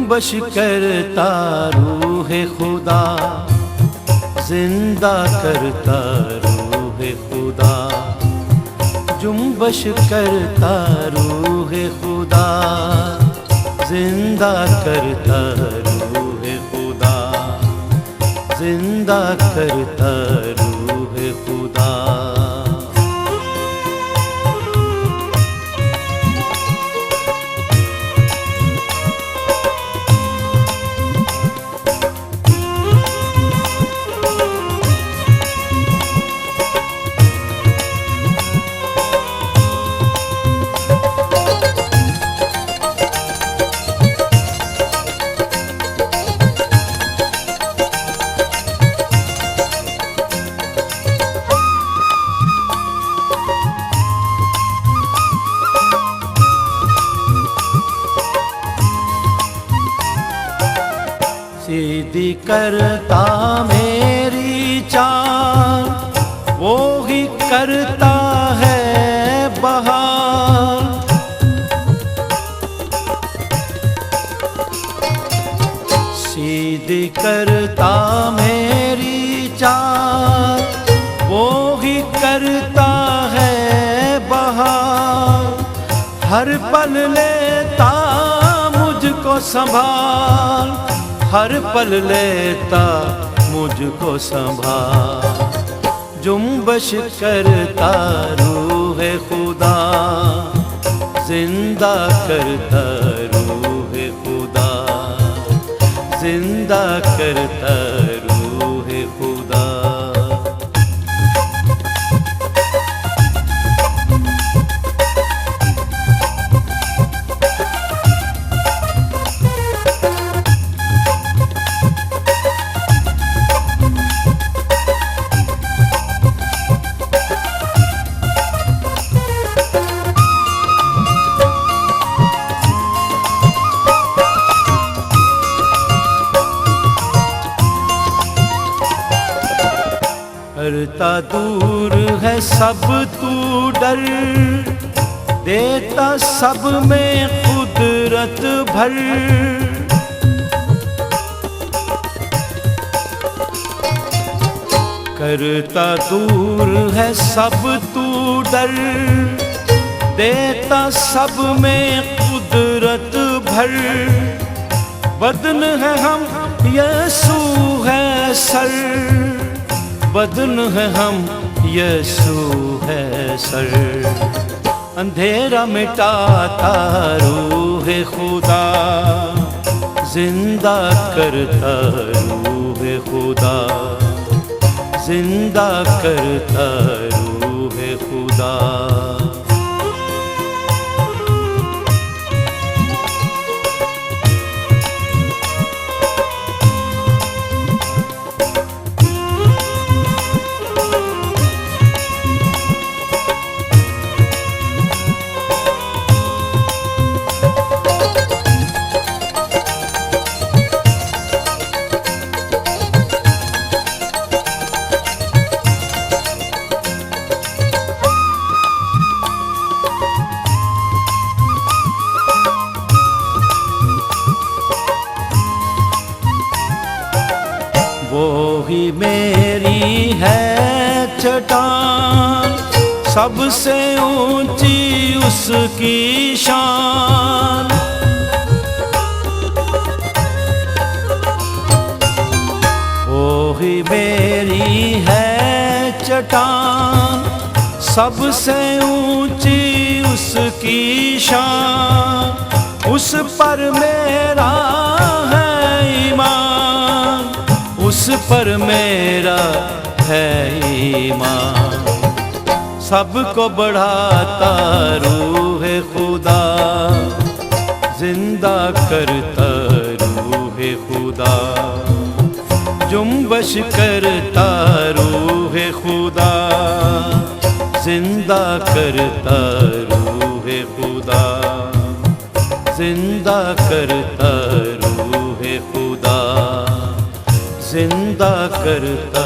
जुम्बश करता रूह खुदा, जिंदा करता रूह खुदा। जुम्बश करता रूह खुदा, जिंदा करता रूह खुदा, जिंदा करता रूह खुदा। सीधी करता मेरी चाल, वो ही करता है बहार। सीधी करता मेरी चाल, वो ही करता है बहार। हर पल लेता मुझको संभाल, हर पल लेता मुझको संभाल। जुम्बश करता रूह खुदा, जिंदा करता रूह खुदा, जिंदा करता रूह खुदा। करता दूर है सब तू डर, देता सब में कुदरत भर। करता दूर है सब तू डर, देता सब में कुदरत भर। बदन है हम यीशु है सर, बदन है हम यीशु है सर। अंधेरा मिटाता रूह खुदा, जिंदा करता रूह खुदा, जिंदा करता रूह खुदा। वो ही मेरी है चट्टान, सबसे ऊंची उसकी शान। वो ही मेरी है चट्टान, सबसे ऊंची उसकी शान। उस पर मेरा है ईमान, उस पर मेरा है ईमान। सबको बढ़ाता रूह खुदा, जिंदा करता रूह खुदा। जुम्बश करता रूह खुदा, जिंदा करता रूह खुदा, जिंदा करता रूह खुदा, जिंदा करता